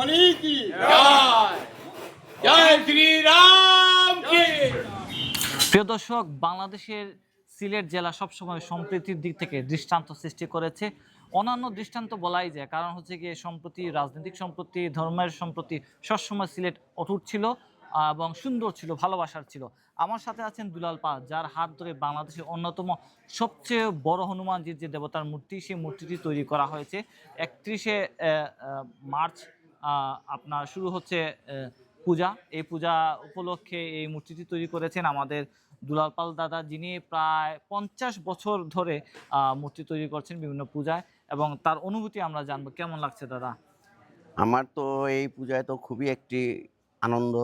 মণি কি জয়, জয় শ্রীরাম কি। প্রিয় দর্শক, বাংলাদেশের সিলেট জেলা সবসময় সম্প্রীতির দিক থেকে দৃষ্টান্ত সৃষ্টি করেছে। অন্যান্য দৃষ্টান্ত বলাই যায়, কারণ হচ্ছে গিয়ে সম্প্রতি, রাজনৈতিক সম্প্রতি, ধর্মের সম্প্রতি সবসময় সিলেট অটুট ছিল এবং সুন্দর ছিল, ভালোবাসার ছিল। আমার সাথে আছেন দুলাল পাল, যার হাত ধরে বাংলাদেশের অন্যতম সবচেয়ে বড় হনুমানজির যে দেবতার মূর্তি, সেই মূর্তিটি তৈরি করা হয়েছে। 31শে মার্চ আপনার শুরু হচ্ছে পূজা। এই পূজা উপলক্ষে এই মূর্তিটি তৈরি করেছেন আমাদের দুলাল পাল দাদা, যিনি প্রায় 50 বছর ধরে মূর্তি তৈরি করছেন বিভিন্ন পূজায়, এবং তার অনুভূতি আমরা জানবো। কেমন লাগছে দাদা? আমার তো এই পূজায় তো খুবই একটি আনন্দ,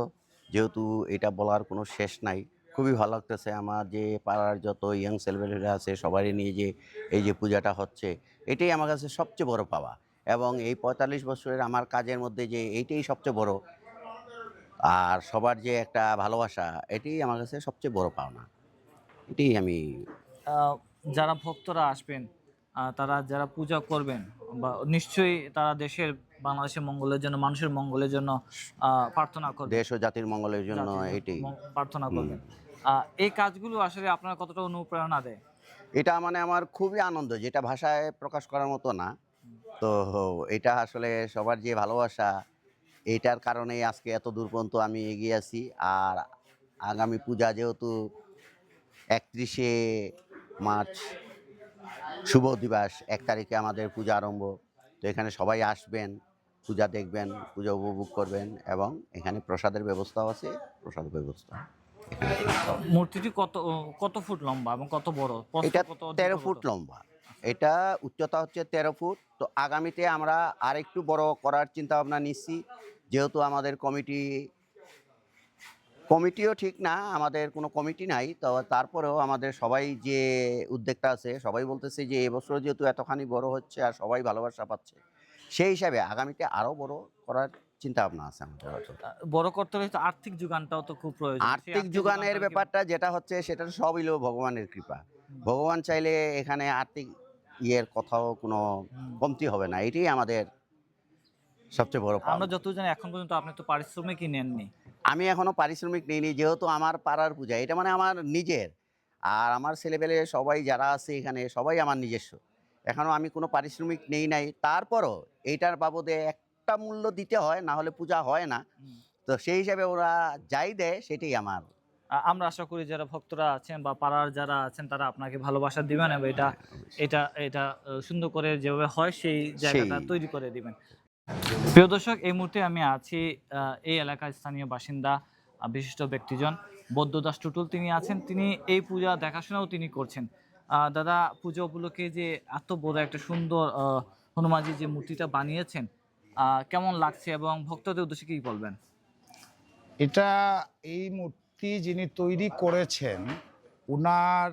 যেহেতু এটা বলার কোনো শেষ নাই। খুবই ভালো লাগতেছে। আমার যে পাড়ার যত ইয়াং ছেলেমেয়েরা আছে সবারই নিয়ে যে এই যে পূজাটা হচ্ছে, এটাই আমার কাছে সবচেয়ে বড় পাওয়া। এবং এই 45 বছরের আমার কাজের মধ্যে যে এইটাই সবচেয়ে বড়, আর সবার যে একটা ভালোবাসা, এটাই আমার কাছে সবচেয়ে বড় পাওনা। এটাই আমি আহ, যারা ভক্তরা আসবেন, তারা যারা পূজা করবেন, বা নিশ্চয়ই তারা দেশের, বাংলাদেশের মঙ্গলের জন্য, মানুষের মঙ্গলের জন্য প্রার্থনা করবেন, দেশ ও জাতির মঙ্গলের জন্য এটাই প্রার্থনা করবেন। এই কাজগুলো আসলে আপনার কতটা অনুপ্রেরণা দেয়? এটা মানে আমার খুবই আনন্দ, যেটা ভাষায় প্রকাশ করার মতো না। তো এটা আসলে সবার যে ভালোবাসা, এইটার কারণেই আজকে এত দূর পর্যন্ত আমি এগিয়ে আছি। আর আগামী পূজা যেহেতু 31শে মার্চ শুভ দিবস, 1 তারিখে আমাদের পূজা আরম্ভ। তো এখানে সবাই আসবেন, পূজা দেখবেন, পূজা উপভোগ করবেন, এবং এখানে প্রসাদের ব্যবস্থাও আছে। প্রসাদ ব্যবস্থা এখানে মূর্তিটি কত কত ফুট লম্বা এবং কত বড়? এটা কত 13 ফুট লম্বা, এটা উচ্চতা হচ্ছে 13 ফুট। তো আগামীতে আমরা আরেকটু বড় করার চিন্তা ভাবনা নিচ্ছি, যেহেতু আমাদের কমিটিও ঠিক না, আমাদের কোনো কমিটি নাই। তো তারপরেও আমাদের সবাই যে উদ্যোক্তা আছে, সবাই বলতেছে যে এবছর যেহেতু এতখানি বড় হচ্ছে আর সবাই ভালোবাসা পাচ্ছে, সেই হিসাবে আগামীতে আরও বড় করার চিন্তা ভাবনা আছে আমাদের। হয়তো বড় করতে হলে তো আর্থিক যোগানটাও তো খুব প্রয়োজন। সেই আর্থিক যোগানের যোগানটা ব্যাপারটা যেটা হচ্ছে, সেটা সব হইল ভগবানের কৃপা। ভগবান চাইলে এখানে আর্থিক ইয়ের কথাও কোনো কমতি হবে না। এটাই আমাদের সবচেয়ে বড় পাওনা। আমরা যতদূর জানি এখন পর্যন্ত আপনি তো পারিশ্রমিকই নেননি। আমি এখনো পারিশ্রমিক নিইনি, যেহেতু আমার পাড়ার পূজা, এটা মানে আমার নিজের। আর আমার ছেলেপেলে সবাই যারা আছে এখানে, সবাই আমার নিজস্ব। এখনো আমি কোনো পারিশ্রমিক নেই নাই। তারপরও এইটার বাবদে একটা মূল্য দিতে হয়, না হলে পূজা হয় না। তো সেই হিসাবে ওরা যাই দেয় সেটাই আমার। আমরা আশা করি যারা ভক্তরা আছেন বা পাড়ার যারা আছেন, তারা আপনাকে ভালোবাসা দিবেন এবং এটা এটা এটা সুন্দর করে যেভাবে হয় সেই জায়গাটা তৈরি করে দিবেন। প্রিয় দর্শক, এই মুহূর্তে আমি আছি এই এলাকার স্থানীয় বাসিন্দা, বিশিষ্ট ব্যক্তিজন বৌদ্ধদাস টুটুল, তিনি আছেন। তিনি এই পূজা দেখাশোনাও তিনি করছেন। দাদা, পূজা উপলক্ষে যে এত বড় একটা সুন্দর হনুমানজি যে মূর্তিটা বানিয়েছেন, কেমন লাগছে এবং ভক্তদের উদ্দেশ্যে কি বলবেন? এটা, এই মূর্তি যিনি তৈরি করেছেন, উনার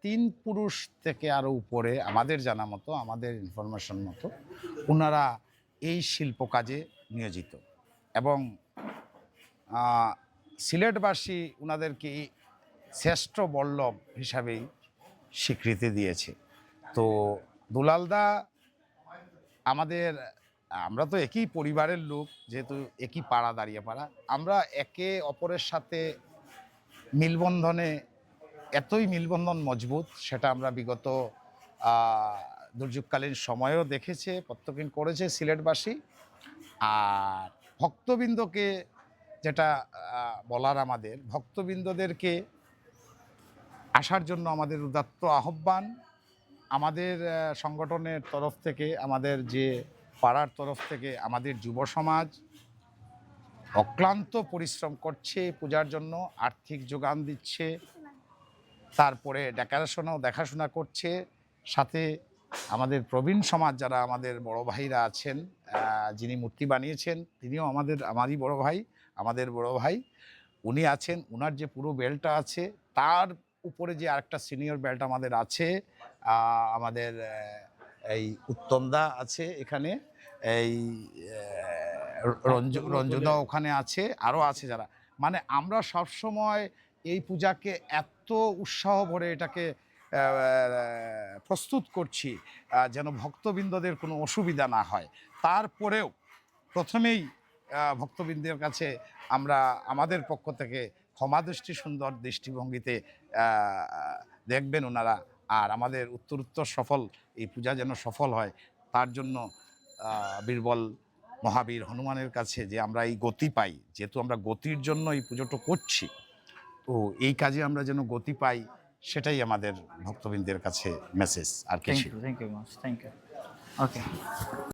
3 পুরুষ থেকে আরও উপরে, আমাদের জানা মতো, আমাদের ইনফরমেশন মতো, উনারা এই শিল্প কাজে নিয়োজিত। এবং সিলেটবাসী উনাদেরকে শ্রেষ্ঠ বল্লভ হিসাবেই স্বীকৃতি দিয়েছে। তো দুলালদা আমাদের, আমরা তো একই পরিবারের লোক, যেহেতু একই পাড়া, দাঁড়িয়ে পাড়া, আমরা একে অপরের সাথে মিলবন্ধনে, এতই মিলবন্ধন মজবুত, সেটা আমরা বিগত দুর্যোগকালীন সময়েও দেখেছে, প্রত্যক্ষ করেছে সিলেটবাসী। আর ভক্তবৃন্দকে যেটা বলার, আমাদের ভক্তবৃন্দদেরকে আসার জন্য আমাদের উদাত্ত আহ্বান। আমাদের সংগঠনের তরফ থেকে, আমাদের যে পাড়ার তরফ থেকে, আমাদের যুব সমাজ অক্লান্ত পরিশ্রম করছে পূজার জন্য, আর্থিক যোগান দিচ্ছে, তারপরে দেখাশোনা করছে। সাথে আমাদের প্রবীণ সমাজ যারা, আমাদের বড় ভাইরা আছেন, যিনি মূর্তি বানিয়েছেন তিনিও আমারই বড় ভাই, আমাদের বড় ভাই। উনি আছেন, উনার যে পুরো বেলটা আছে, তার উপরে যে আরেকটা সিনিয়র বেল্ট আমাদের আছে, আমাদের এই উত্তমদা আছে এখানে, এই রঞ্জুদা ওখানে আছে, আরও আছে যারা। মানে আমরা সবসময় এই পূজাকে এত উৎসাহ ভরে এটাকে প্রস্তুত করছি যেন ভক্তবৃন্দদের কোনো অসুবিধা না হয়। তারপরেও প্রথমেই ভক্তবৃন্দের কাছে আমরা আমাদের পক্ষ থেকে ক্ষমাদৃষ্টি সুন্দর দৃষ্টিভঙ্গিতে দেখবেন ওনারা। আর আমাদের উত্তর সফল এই পূজা যেন সফল হয়, তার জন্য বীরবল মহাবীর হনুমানের কাছে যে আমরা এই গতি পাই, যেহেতু আমরা গতির জন্য এই পুজোটা করছি, তো এই কাজে আমরা যেন গতি পাই, সেটাই আমাদের ভক্তবৃন্দের কাছে মেসেজ আর কিছু। Thank you much, thank you. Okay.